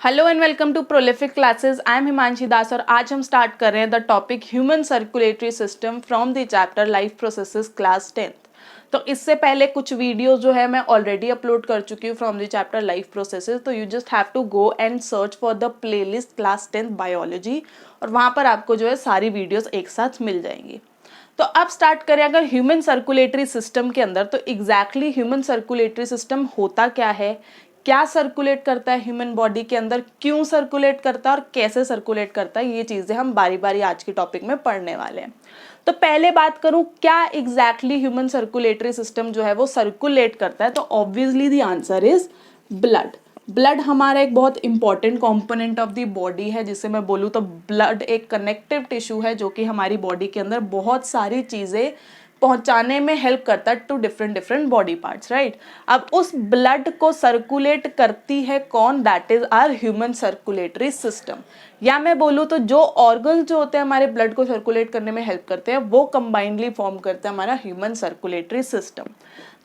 Hello and welcome to prolific classes. I am Himanshi Das और आज हम स्टार्ट कर रहे हैं the topic human circulatory system from the chapter life processes class 10th। तो इससे पहले कुछ वीडियोस जो है मैं ऑलरेडी अपलोड कर चुकी हूँ from the chapter life processes. तो you just have to go and search for the playlist class 10th biology और वहाँ पर आपको जो है सारी वीडियोज एक साथ मिल जाएंगी। तो अब स्टार्ट करें अगर ह्यूमन सर्कुलेटरी सिस्टम के अंदर, तो एग्जैक्टली ह्यूमन सर्कुलेटरी सिस्टम होता क्या है, क्या सर्कुलेट करता है ह्यूमन बॉडी के अंदर, क्यों सर्कुलेट करता है और कैसे सर्कुलेट करता है, ये चीज़ें हम बारी बारी आज के टॉपिक में पढ़ने वाले हैं। तो पहले बात करूं क्या एग्जैक्टली ह्यूमन सर्कुलेटरी सिस्टम जो है वो सर्कुलेट करता है, तो obviously the answer is blood. Blood हमारा एक बहुत important component of the body है। जिसे मैं बोलूँ तो ब्लड एक कनेक्टिव टिश्यू है जो कि हमारी बॉडी के अंदर बहुत सारी चीज़ें पहुंचाने में हेल्प करता है to different different body parts, right. अब उस ब्लड को सर्कुलेट करती है कौन, that is our human circulatory system. या मैं बोलूँ तो जो ऑर्गन्स जो होते हैं हमारे ब्लड को सर्कुलेट करने में हेल्प करते हैं वो कंबाइंडली फॉर्म करते हैं हमारा ह्यूमन सर्कुलेटरी सिस्टम।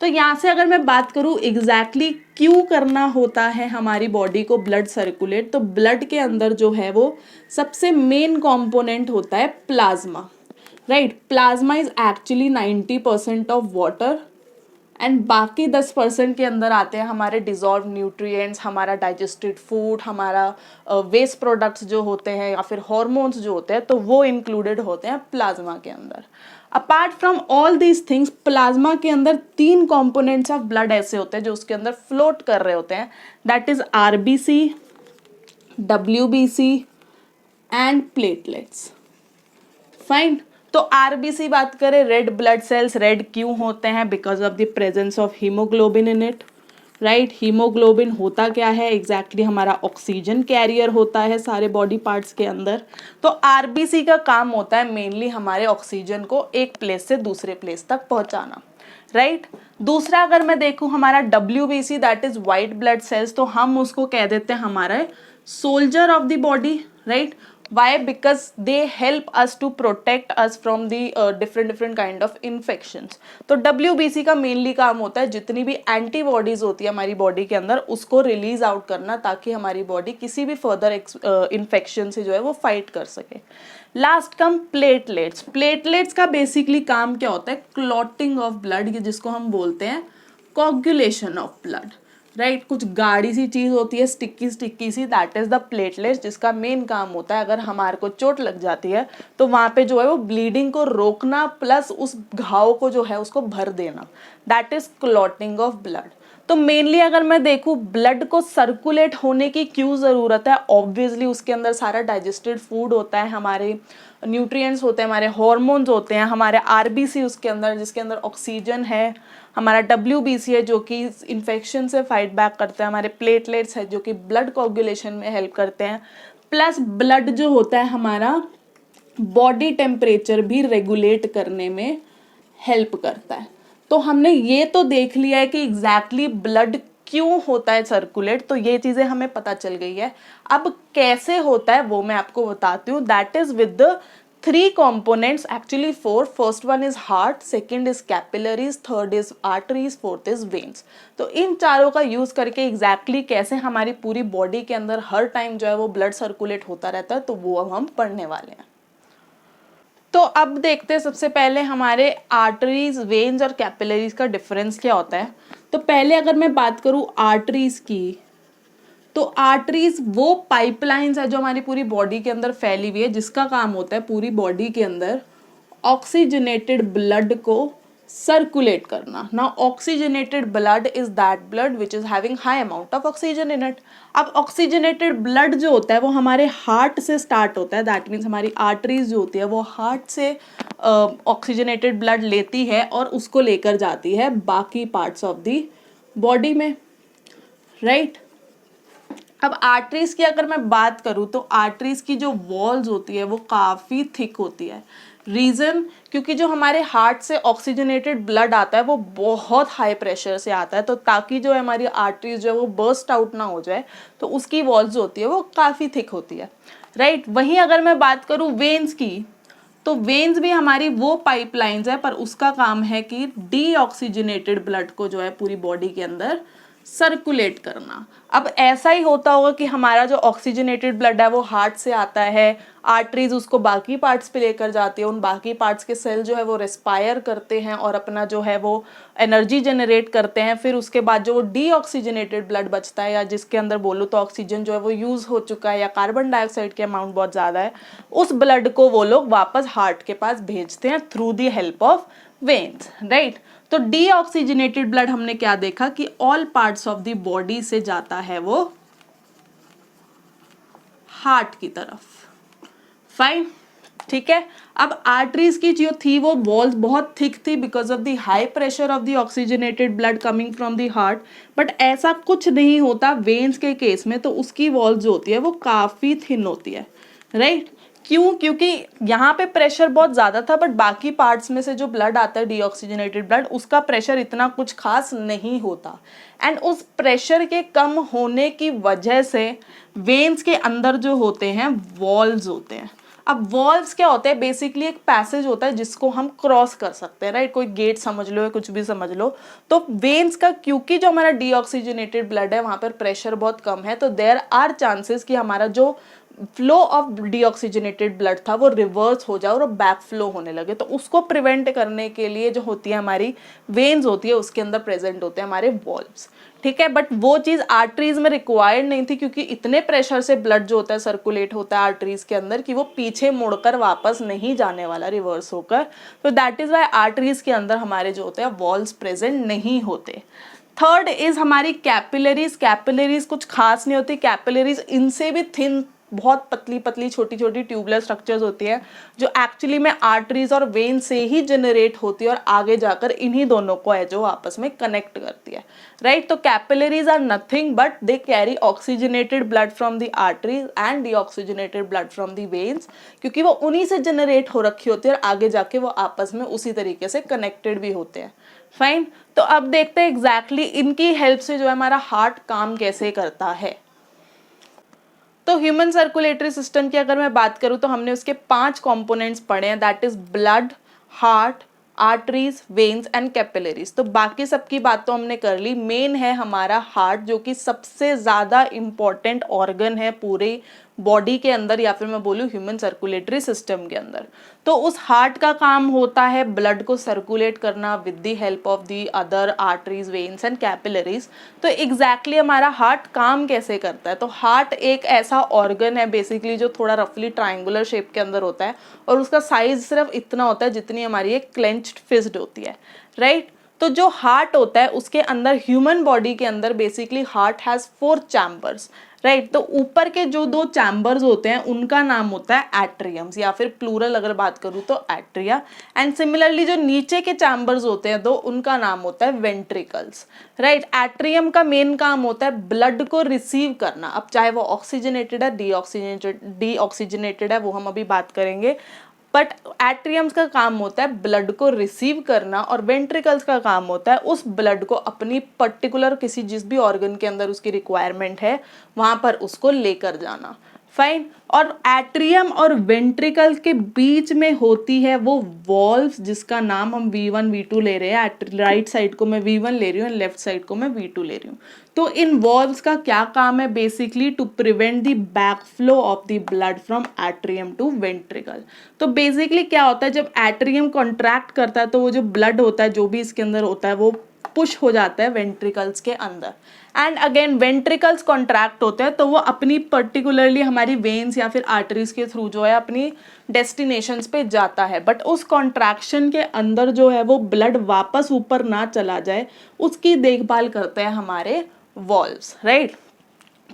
तो यहाँ से अगर मैं बात करूँ एग्जैक्टली क्यों करना होता है हमारी बॉडी को ब्लड सर्कुलेट, तो ब्लड के अंदर जो है वो सबसे मेन कॉम्पोनेंट होता है plasma, right. Plasma is actually 90% of water and बाकी 10% के अंदर आते हैं हमारे डिजॉल्व न्यूट्रिएंट्स, हमारा डाइजेस्टेड फूड, हमारा वेस्ट प्रोडक्ट्स जो होते हैं या फिर हॉर्मोन्स जो होते हैं, तो वो इंक्लूडेड होते हैं प्लाज्मा के अंदर। Apart from all these things, plasma के अंदर 3 कॉम्पोनेंट्स ऑफ ब्लड ऐसे होते हैं जो उसके अंदर फ्लोट कर रहे होते हैं, that is RBC, WBC and platelets. Fine. तो आरबीसी बात करें, रेड ब्लड सेल्स रेड क्यों होते हैं, because of the presence of haemoglobin in it, right. Haemoglobin होता क्या है एग्जैक्टली हमारा ऑक्सीजन कैरियर होता है सारे बॉडी पार्ट्स के अंदर। तो आरबीसी का काम होता है मेनली हमारे ऑक्सीजन को एक प्लेस से दूसरे प्लेस तक पहुंचाना, राइट। दूसरा अगर मैं देखूं हमारा WBC, that is white blood cells, तो हम उसको कह देते हैं हमारा soldier of the body, right. Why? Because they help us to protect us from the different kind of infections. तो WBC का मेनली काम होता है जितनी भी एंटीबॉडीज होती है हमारी बॉडी के अंदर उसको रिलीज आउट करना, ताकि हमारी बॉडी किसी भी फर्दर इन्फेक्शन से जो है वो फाइट कर सके। लास्ट कम प्लेटलेट्स। प्लेटलेट्स का बेसिकली काम क्या होता है, क्लॉटिंग ऑफ ब्लड, जिसको हम बोलते हैं कोगुलेशन ऑफ ब्लड, राइट। कुछ गाढ़ी सी चीज होती है, स्टिक्की सी, दैट इज द प्लेटलेट्स, जिसका मेन काम होता है अगर हमारे को चोट लग जाती है तो वहां पे जो है वो ब्लीडिंग को रोकना प्लस उस घाव को जो है उसको भर देना, that is clotting of blood. तो मेनली अगर मैं देखूं ब्लड को सर्कुलेट होने की क्यों ज़रूरत है, ऑब्वियसली उसके अंदर सारा डाइजेस्टेड फूड होता है, हमारे न्यूट्रिएंट्स होते हैं, हमारे हॉर्मोन्स होते हैं, हमारे आरबीसी उसके अंदर जिसके अंदर ऑक्सीजन है, हमारा डब्ल्यूबीसी है जो कि इन्फेक्शन से फाइट बैक करता है, हमारे प्लेटलेट्स है जो कि ब्लड कोगुलेशन में हेल्प करते हैं, प्लस ब्लड जो होता है हमारा बॉडी टेम्परेचर भी रेगुलेट करने में हेल्प करता है। तो हमने ये तो देख लिया है कि एग्जैक्टली ब्लड क्यों होता है सर्कुलेट, तो ये चीज़ें हमें पता चल गई है। अब कैसे होता है वो मैं आपको बताती हूँ, that is with the 3 components, actually 4. First one is heart, second is capillaries, third is arteries, fourth is veins. तो इन चारों का यूज करके एग्जैक्टली कैसे हमारी पूरी बॉडी के अंदर हर टाइम जो है वो ब्लड सर्कुलेट होता रहता है, तो वो अब हम पढ़ने वाले हैं। तो अब देखते हैं सबसे पहले हमारे आर्टरीज, वेन्स और कैपिलरीज का डिफरेंस क्या होता है। तो पहले अगर मैं बात करूं आर्टरीज की, तो आर्टरीज वो पाइपलाइंस है जो हमारी पूरी बॉडी के अंदर फैली हुई है, जिसका काम होता है पूरी बॉडी के अंदर ऑक्सीजनेटेड ब्लड को सर्कुलेट करना। Now oxygenated blood is that blood which is having high amount of oxygen in it. अब ऑक्सीजनेटेड ब्लड जो होता है वो हमारे हार्ट से स्टार्ट होता है, दैट मीन्स हमारी आर्टरीज जो होती है वो हार्ट से ऑक्सीजनेटेड ब्लड लेती है और उसको लेकर जाती है बाकी पार्ट्स ऑफ द बॉडी में, राइट। अब आर्टरीज की अगर मैं बात करूँ तो आर्टरीज की जो वॉल्स होती है वो काफ़ी थिक होती है। रीज़न, क्योंकि जो हमारे हार्ट से ऑक्सीजनेटेड ब्लड आता है वो बहुत हाई प्रेशर से आता है, तो ताकि जो है हमारी आर्टरीज जो है वो बर्स्ट आउट ना हो जाए, तो उसकी वॉल्स जो होती है वो काफ़ी थिक होती है, राइट। वहीं अगर मैं बात करूँ वेन्स की, तो वेन्स भी हमारी वो पाइपलाइंस है, पर उसका काम है कि डीऑक्सीजनेटेड ब्लड को जो है पूरी बॉडी के अंदर सर्कुलेट करना। अब ऐसा ही होता होगा कि हमारा जो ऑक्सीजनेटेड ब्लड है वो हार्ट से आता है, आर्टरीज उसको बाकी पार्ट्स पे लेकर जाती है, उन बाकी पार्ट्स के सेल जो है वो रेस्पायर करते हैं और अपना जो है वो एनर्जी जनरेट करते हैं। फिर उसके बाद जो डीऑक्सीजनेटेड ब्लड बचता है, या जिसके अंदर बोलूँ तो ऑक्सीजन जो है वो यूज़ हो चुका है या कार्बन डाइऑक्साइड के अमाउंट बहुत ज़्यादा है, उस ब्लड को वो लोग वापस हार्ट के पास भेजते हैं through the help of veins, right. तो डीऑक्सीजनेटेड ब्लड हमने क्या देखा कि all parts of the body से जाता है वो हार्ट की तरफ, फाइन, ठीक है। अब आर्टरीज की जो थी वो वॉल्स बहुत थिक थी because of the high pressure of the oxygenated blood coming from the heart, but ऐसा कुछ नहीं होता वेन्स के केस में, तो उसकी वॉल्स जो होती है वो काफी थिन होती है, राइट। क्यों? क्योंकि यहाँ पे प्रेशर बहुत ज़्यादा था, बट बाकी पार्ट्स में से जो ब्लड आता है डीऑक्सीजनेटेड ब्लड, उसका प्रेशर इतना कुछ खास नहीं होता, एंड उस प्रेशर के कम होने की वजह से वेन्स के अंदर जो होते हैं वॉल्स होते हैं। अब वॉल्स क्या होते हैं? बेसिकली एक पैसेज होता है जिसको हम क्रॉस कर सकते हैं, राइट। कोई गेट समझ लो या कुछ भी समझ लो। तो वेन्स का, क्योंकि जो हमारा डीऑक्सीजनेटेड ब्लड है वहाँ पर प्रेशर बहुत कम है, तो देयर आर चांसेस कि हमारा जो फ्लो ऑफ डीऑक्सीजनेटेड ब्लड था वो रिवर्स हो जाए और बैक फ्लो होने लगे। तो उसको प्रिवेंट करने के लिए जो होती है हमारी वेन्स होती है, उसके अंदर प्रेजेंट होते हैं हमारे वॉल्व्स, ठीक है। बट वो चीज़ आर्टरीज में रिक्वायर्ड नहीं थी, क्योंकि इतने प्रेशर से ब्लड जो होता है सर्कुलेट होता है आर्टरीज के अंदर कि वो पीछे मुड़कर वापस नहीं जाने वाला रिवर्स होकर। तो दैट इज वाई आर्टरीज के अंदर हमारे जो होते हैं वॉल्व्स प्रेजेंट नहीं होते। थर्ड इज हमारी कैपिलरीज। कैपिलरीज कुछ खास नहीं होती। कैपिलरीज इनसे भी थिन, बहुत पतली पतली छोटी छोटी ट्यूबुलर स्ट्रक्चर्स होती है जो एक्चुअली में आर्टरीज और वेन से ही जनरेट होती है और आगे जाकर इन्हीं दोनों को है जो आपस में कनेक्ट करती है, राइट। तो capillaries are nothing but they carry oxygenated blood from the arteries and deoxygenated blood from the veins, क्योंकि वो उन्हीं से जनरेट हो रखी होती है और आगे जाके वो आपस में उसी तरीके से कनेक्टेड भी होते हैं, फाइन। तो अब देखते हैं एग्जैक्टली इनकी हेल्प से जो है हमारा हार्ट काम कैसे करता है। तो ह्यूमन सर्कुलेटरी सिस्टम की अगर मैं बात करूँ तो हमने उसके 5 कंपोनेंट्स पढ़े हैं, that is blood, heart, arteries, veins and capillaries. तो बाकी सबकी बात तो हमने कर ली। मेन है हमारा हार्ट, जो कि सबसे ज़्यादा इम्पॉर्टेंट ऑर्गन है पूरे बॉडी के अंदर, या फिर मैं बोलूँ ह्यूमन सर्कुलेटरी सिस्टम के अंदर। तो उस हार्ट का काम होता है ब्लड को सर्कुलेट करना with the help of the other arteries, veins and capillaries. तो एग्जैक्टली हमारा हार्ट काम कैसे करता है? तो हार्ट एक ऐसा ऑर्गन है बेसिकली जो थोड़ा रफली ट्राइंगुलर शेप के अंदर होता है और उसका साइज सिर्फ इतना होता है जितनी हमारी एक क्लेंच्ड फिस्ट होती है, राइट। तो जो हार्ट होता है उसके अंदर, ह्यूमन बॉडी के अंदर basically heart has 4 chambers, right. तो ऊपर के जो 2 चैम्बर्स होते हैं उनका नाम होता है एट्रियम्स, या फिर प्लूरल अगर बात करूँ तो एट्रिया। एंड सिमिलरली जो नीचे के चैम्बर्स होते हैं 2, उनका नाम होता है वेंट्रिकल्स, राइट। एट्रियम का मेन काम होता है ब्लड को रिसीव करना, अब चाहे वो ऑक्सीजनेटेड है, डीऑक्सीजनेटेड है, वो हम अभी बात करेंगे। बट एट्रियम्स का काम होता है ब्लड को रिसीव करना और वेंट्रिकल्स का काम होता है उस ब्लड को अपनी पर्टिकुलर किसी जिस भी ऑर्गन के अंदर उसकी रिक्वायरमेंट है वहाँ पर उसको लेकर जाना, फाइन। और एट्रियम और वेंट्रिकल के बीच में होती है वो वॉल्व्स जिसका नाम हम V1 V2 ले रहे हैं। राइट साइड को मैं V1 ले रही हूँ, लेफ्ट साइड को मैं V2 ले रही हूँ। तो इन वॉल्व्स का क्या काम है? Basically to prevent the back flow of the blood from atrium to ventricle. तो बेसिकली क्या होता है, जब एट्रियम कॉन्ट्रैक्ट करता है तो वो जो ब्लड होता है जो भी इसके अंदर होता है वो पुश हो जाता है वेंट्रिकल्स के अंदर, एंड अगेन वेंट्रिकल्स कॉन्ट्रैक्ट होते हैं तो वो अपनी पर्टिकुलरली हमारी वेन्स या फिर आर्टरीज के थ्रू जो है अपनी डेस्टिनेशंस पे जाता है। बट उस कॉन्ट्रैक्शन के अंदर जो है वो ब्लड वापस ऊपर ना चला जाए उसकी देखभाल करते हैं हमारे वॉल्व्स, राइट।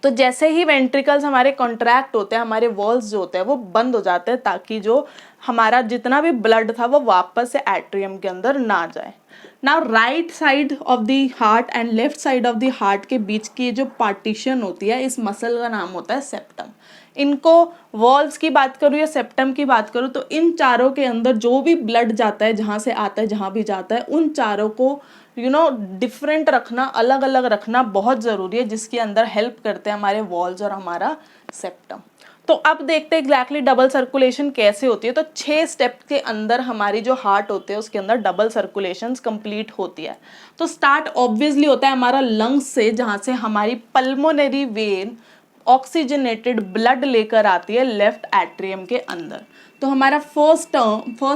तो जैसे ही वेंट्रिकल्स हमारे कॉन्ट्रैक्ट होते हैं हमारे वॉल्व्स जो होते हैं वो बंद हो जाते हैं ताकि जो हमारा जितना भी ब्लड था वो वापस से एट्रियम के अंदर ना जाए। Now right side of the heart and left side of the heart के बीच की जो पार्टीशन होती है इस मसल का नाम होता है सेप्टम। इनको वॉल्व्स की बात करूँ या सेप्टम की बात करूँ तो इन चारों के अंदर जो भी ब्लड जाता है जहाँ से आता है जहाँ भी जाता है उन चारों को डिफरेंट रखना, अलग अलग रखना बहुत ज़रूरी है, जिसके अंदर हेल्प करते हैं हमारे वॉल्व्स और हमारा सेप्टम। तो अब देखते हैं एग्जैक्टली डबल सर्कुलेशन कैसे होती है। तो 6 स्टेप के अंदर हमारी जो हार्ट होते हैं उसके अंदर डबल सर्कुलेशन कंप्लीट होती है। तो स्टार्ट ऑब्वियसली होता है हमारा लंग्स से, जहाँ से हमारी पल्मोनरी वेन ऑक्सीजनेटेड ब्लड लेकर आती है लेफ्ट एट्रियम के अंदर। तो हमारा फर्स्ट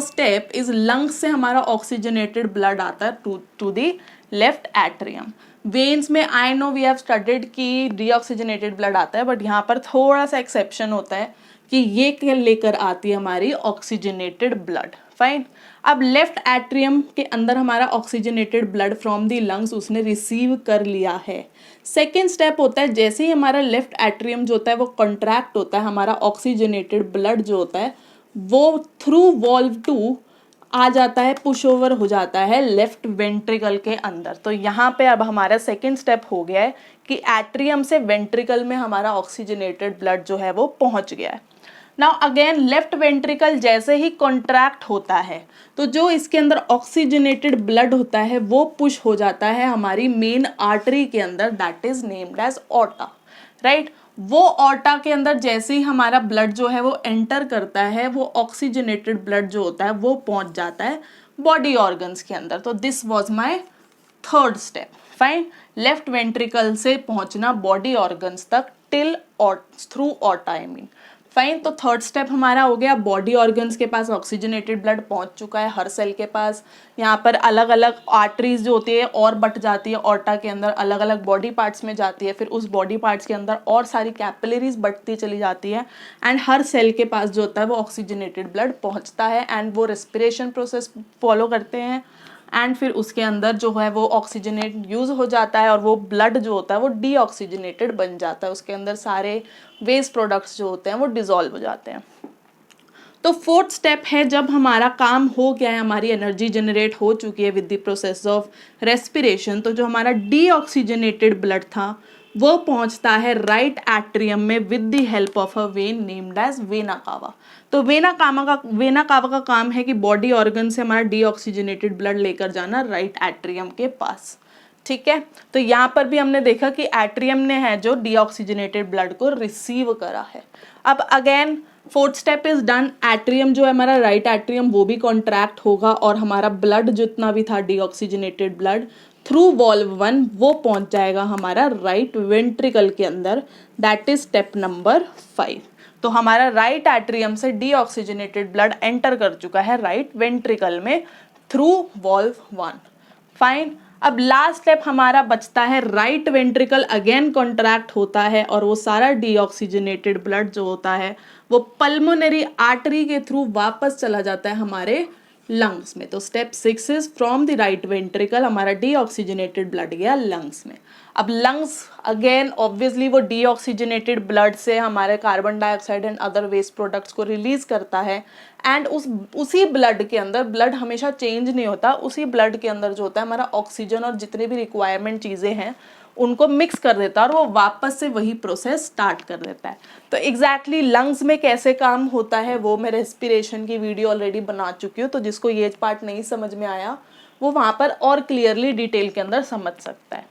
स्टेप इज लंग्स से हमारा ऑक्सीजनेटेड ब्लड आता है to the left atrium. Veins में I know we have studied कि डीऑक्सीजनेटेड ब्लड आता है, बट यहाँ पर थोड़ा सा एक्सेप्शन होता है कि ये लेकर आती है हमारी ऑक्सीजनेटेड ब्लड। फाइन। अब लेफ्ट एट्रियम के अंदर हमारा oxygenated blood from the lungs उसने रिसीव कर लिया है। सेकेंड स्टेप होता है जैसे ही हमारा लेफ्ट एट्रियम जो होता है वो कॉन्ट्रैक्ट होता है, हमारा ऑक्सीजनेटेड ब्लड जो होता है वो थ्रू वॉल्व 2 आ जाता है, पुश ओवर हो जाता है लेफ्ट वेंट्रिकल के अंदर। तो यहाँ पे अब हमारा सेकेंड स्टेप हो गया है कि एट्रियम से वेंट्रिकल में हमारा ऑक्सीजनेटेड ब्लड जो है वो पहुंच गया है। नाउ अगेन लेफ्ट वेंट्रिकल जैसे ही कॉन्ट्रैक्ट होता है तो जो इसके अंदर ऑक्सीजनेटेड ब्लड होता है वो पुश हो जाता है हमारी मेन आर्टरी के अंदर, that is named as aorta, right. वो ऑर्टा के अंदर जैसे ही हमारा ब्लड जो है वो एंटर करता है, वो ऑक्सीजनेटेड ब्लड जो होता है वो पहुंच जाता है बॉडी ऑर्गन्स के अंदर। तो this was my third step. Fine. Left ventricle से पहुंचना बॉडी ऑर्गन्स तक टिल और through aorta I mean. Fine. तो थर्ड स्टेप हमारा हो गया, बॉडी ऑर्गन्स के पास ऑक्सीजनेटेड ब्लड पहुंच चुका है हर सेल के पास। यहाँ पर अलग अलग आर्टरीज जो होती है और बट जाती है ऑर्टा के अंदर, अलग अलग बॉडी पार्ट्स में जाती है, फिर उस बॉडी पार्ट्स के अंदर और सारी कैपिलरीज बढ़ती चली जाती है एंड हर सेल के पास जो होता है वो ऑक्सीजनेटेड ब्लड पहुँचता है एंड वो रेस्पिरेशन प्रोसेस फॉलो करते हैं एंड फिर उसके अंदर जो है वो ऑक्सीजनेट यूज़ हो जाता है और वो ब्लड जो होता है वो डीऑक्सीजनेटेड बन जाता है, उसके अंदर सारे वेस्ट प्रोडक्ट्स जो होते हैं वो डिज़ोल्व हो जाते हैं। तो फोर्थ स्टेप है जब हमारा काम हो गया है, हमारी एनर्जी जनरेट हो चुकी है with the process of respiration, तो जो हमारा डीऑक्सीजनेटेड ब्लड था वो पहुंचता है राइट एट्रियम में with the help of a vein named as vena cava. तो वेना कावा का काम है कि बॉडी ऑर्गन से हमारा डीऑक्सीजनेटेड ब्लड लेकर जाना राइट एट्रियम के पास। ठीक है। तो यहाँ पर भी हमने देखा कि एट्रियम ने है जो डीऑक्सीजनेटेड ब्लड को रिसीव करा है। अब again fourth step is done. Atrium जो है हमारा राइट एट्रियम वो भी कॉन्ट्रैक्ट होगा और हमारा ब्लड जितना भी था डीऑक्सीजनेटेड ब्लड थ्रू वॉल्व 1 वो पहुंच जाएगा हमारा राइट वेंट्रिकल के अंदर, दैट इज स्टेप नंबर 5। तो हमारा राइट एट्रियम से डीऑक्सीजनेटेड ब्लड एंटर कर चुका है राइट वेंट्रिकल में थ्रू वॉल्व 1। फाइन। अब लास्ट स्टेप हमारा बचता है, राइट वेंट्रिकल अगेन कॉन्ट्रैक्ट होता है और वो सारा डीऑक्सीजनेटेड ब्लड जो होता है वो पल्मोनरी आर्टरी के थ्रू वापस चला जाता है हमारे लंग्स में। तो step 6 is from the right ventricle हमारा डीऑक्सीजनेटेड ब्लड गया लंग्स में। अब लंग्स अगेन ऑब्वियसली वो डीऑक्सीजनेटेड ब्लड से हमारे carbon dioxide and other waste products को रिलीज करता है एंड उसी ब्लड के अंदर, ब्लड हमेशा चेंज नहीं होता, उसी ब्लड के अंदर जो होता है हमारा ऑक्सीजन और जितनी भी रिक्वायरमेंट चीज़ें हैं उनको मिक्स कर देता है और वो वापस से वही प्रोसेस स्टार्ट कर देता है। तो एग्जैक्टली लंग्स में कैसे काम होता है वो मैं रेस्पिरेशन की वीडियो ऑलरेडी बना चुकी हूँ, तो जिसको ये पार्ट नहीं समझ में आया वो वहाँ पर और क्लियरली डिटेल के अंदर समझ सकता है।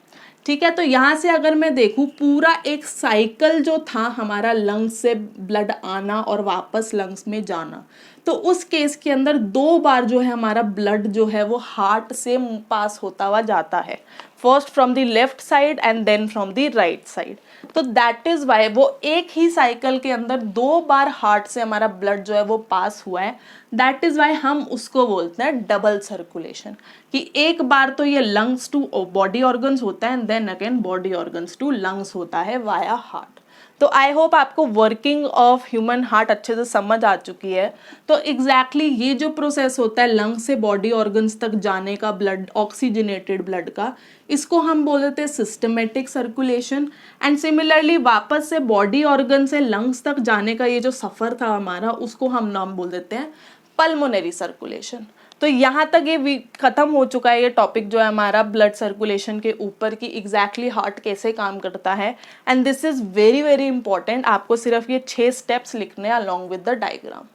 ठीक है। तो यहाँ से अगर मैं देखूँ पूरा एक साइकिल जो था हमारा लंग्स से ब्लड आना और वापस लंग्स में जाना, तो उस केस के अंदर 2 बार जो है हमारा ब्लड जो है वो हार्ट से पास होता हुआ जाता है, first from the left side and then from the right side. तो दैट इज वाई वो एक ही साइकिल के अंदर 2 बार हार्ट से हमारा ब्लड जो है वो पास हुआ है, दैट इज वाई हम उसको बोलते हैं डबल सर्कुलेशन, कि एक बार तो ये लंग्स टू बॉडी ऑर्गन्स होता है and then again body organs to lungs होता है वाया हार्ट। तो आई होप आपको वर्किंग ऑफ ह्यूमन हार्ट अच्छे से समझ आ चुकी है। तो एग्जैक्टली ये जो प्रोसेस होता है लंग से बॉडी ऑर्गन्स तक जाने का ब्लड, ऑक्सीजनेटेड ब्लड का, इसको हम बोल देते हैं सिस्टमेटिक सर्कुलेशन। एंड सिमिलरली वापस से बॉडी ऑर्गन से लंग्स तक जाने का ये जो सफ़र था हमारा, उसको हम नाम बोल देते हैं पल्मोनरी सर्कुलेशन। तो यहाँ तक ये खत्म हो चुका है ये टॉपिक जो है हमारा ब्लड सर्कुलेशन के ऊपर की एग्जैक्टली हार्ट कैसे काम करता है। And this is very very important, आपको सिर्फ ये 6 स्टेप्स लिखने हैं अलॉन्ग विद द डायग्राम।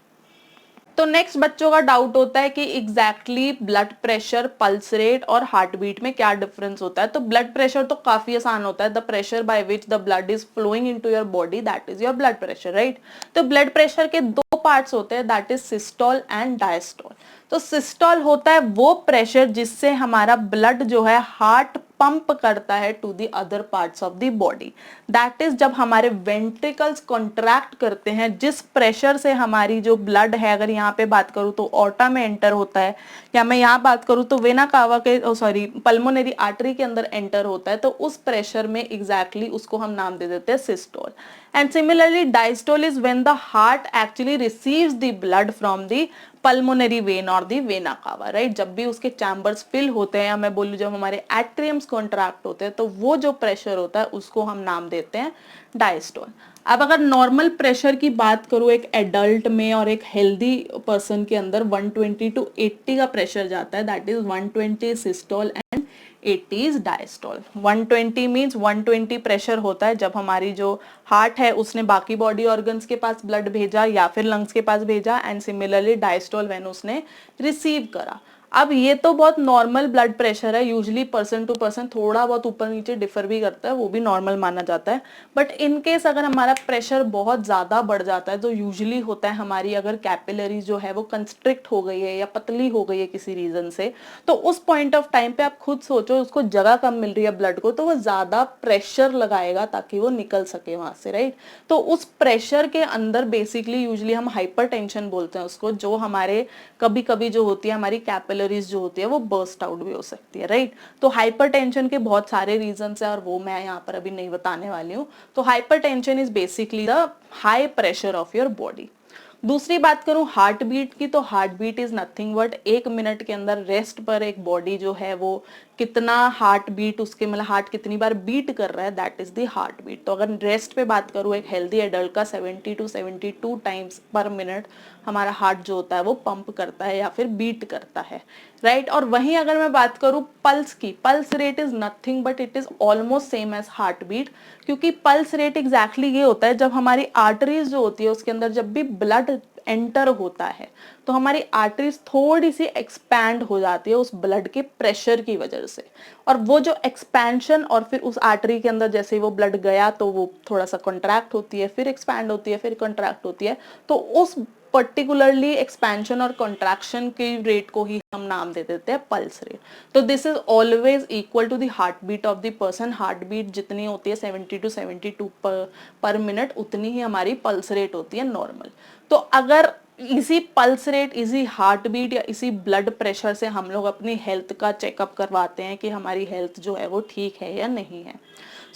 तो नेक्स्ट बच्चों का डाउट होता है कि exactly blood pressure, pulse rate और हार्ट बीट में क्या डिफरेंस होता है। तो ब्लड प्रेशर तो काफी आसान होता है, the pressure by which the blood is flowing into your body, that is your blood pressure, right. तो ब्लड प्रेशर के दो पार्ट्स होते हैं, that is systole and diastole. तो सिस्टोल होता है वो प्रेशर जिससे हमारा ब्लड जो है हार्ट पंप करता है to the other parts of the body, that is जब हमारे वेंट्रिकल्स कॉन्ट्रैक्ट करते हैं, जिस प्रेशर से हमारी जो ब्लड है, अगर यहाँ पे बात करूँ तो ऑर्टा में एंटर होता है, या मैं यहाँ बात करूँ तो वेना कावा के पल्मोनरी आर्टरी के अंदर एंटर होता है, तो उस प्रेशर में एग्जैक्टली उसको हम नाम दे देते हैं systole. And similarly diastole is when the heart actually receives the blood from the pulmonary vein और दी वेना कावा, राइट। जब भी उसके चैम्बर्स फिल होते हैं, या मैं बोलूँ जब हमारे एट्रियम्स कॉन्ट्रैक्ट होते हैं, तो वो जो प्रेशर होता है उसको हम नाम देते हैं डायस्टोल। अब अगर नॉर्मल प्रेशर की बात करूँ एक एडल्ट में और एक हेल्दी पर्सन के अंदर 120 to 80 का प्रेशर जाता है, that is 120 systole and 80 is diastole. 120 means 120 pressure होता है जब हमारी जो हार्ट है उसने बाकी बॉडी ऑर्गन्स के पास ब्लड भेजा या फिर लंग्स के पास भेजा, एंड सिमिलरली डायस्टोल व्हेन उसने रिसीव करा। अब ये तो बहुत नॉर्मल ब्लड प्रेशर है, यूजुअली पर्सन टू पर्सन थोड़ा बहुत ऊपर नीचे डिफर भी करता है, वो भी नॉर्मल माना जाता है। बट इन केस अगर हमारा प्रेशर बहुत ज़्यादा बढ़ जाता है, तो यूजुअली होता है हमारी अगर कैपिलरी जो है वो कंस्ट्रिक्ट हो गई है या पतली हो गई है किसी रीज़न से, तो उस पॉइंट ऑफ टाइम पे आप खुद सोचो उसको जगह कम मिल रही है ब्लड को, तो वो ज़्यादा प्रेशर लगाएगा ताकि वो निकल सके वहाँ से, राइट। तो उस प्रेशर के अंदर बेसिकली यूजुअली हम हाइपरटेंशन बोलते हैं उसको, जो हमारे कभी कभी जो होती है हमारी कैपिलरीज जो होती है वो बर्स्ट आउट भी हो सकती है, राइट। तो हाइपरटेंशन के बहुत सारे रीजंस है और वो मैं यहाँ पर अभी नहीं बताने वाली हूँ। तो hypertension is basically the high pressure of your body. दूसरी बात करूं हार्ट बीट की, तो heart beat is nothing but 1 minute के अंदर रेस्ट पर एक बॉडी जो है वो कितना हार्ट बीट उसके मतलब हार्ट कितनी बार बीट कर रहा है, that is the heart beat. तो अगर रेस्ट पे बात करूं एक हेल्दी एडल्ट का 70 to 72 टाइम्स पर मिनट हमारा हार्ट जो होता है वो पंप करता है या फिर बीट करता है, राइट। और वहीं अगर मैं बात करूं पल्स की, pulse rate is nothing but it is almost same as heart beat, क्योंकि पल्स रेट एग्जैक्टली ये होता है जब हमारी आर्टरीज जो होती है उसके अंदर जब भी ब्लड एंटर होता है तो हमारी आर्टरीज थोड़ी सी एक्सपैंड हो जाती है उस ब्लड के प्रेशर की वजह से, और वो जो एक्सपेंशन और फिर उस आर्टरी के अंदर जैसे ही वो ब्लड गया तो वो थोड़ा सा कॉन्ट्रैक्ट होती है, फिर एक्सपैंड होती है, फिर कॉन्ट्रैक्ट होती है, तो उस पर्टिकुलरली एक्सपेंशन और कॉन्ट्रैक्शन के रेट को ही हम नाम दे देते हैं पल्स रेट। तो this is always equal to the heart beat of the person. Heart beat जितनी होती है 70 to 72 पर मिनट, उतनी ही हमारी पल्स रेट होती है नॉर्मल। तो अगर इसी पल्स रेट, इसी हार्ट बीट या इसी ब्लड प्रेशर से हम लोग अपनी हेल्थ का चेकअप करवाते हैं कि हमारी हेल्थ जो है वो ठीक है या नहीं है।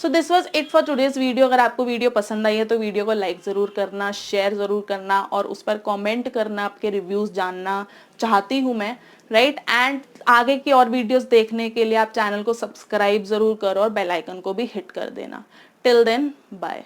So this was it for today's video. अगर आपको वीडियो पसंद आई है तो वीडियो को लाइक ज़रूर करना, शेयर ज़रूर करना और उस पर कमेंट करना, आपके रिव्यूज़ जानना चाहती हूँ मैं, राइट। एंड आगे की और वीडियोस देखने के लिए आप चैनल को सब्सक्राइब ज़रूर करो और बेल आइकन को भी हिट कर देना। Till then bye.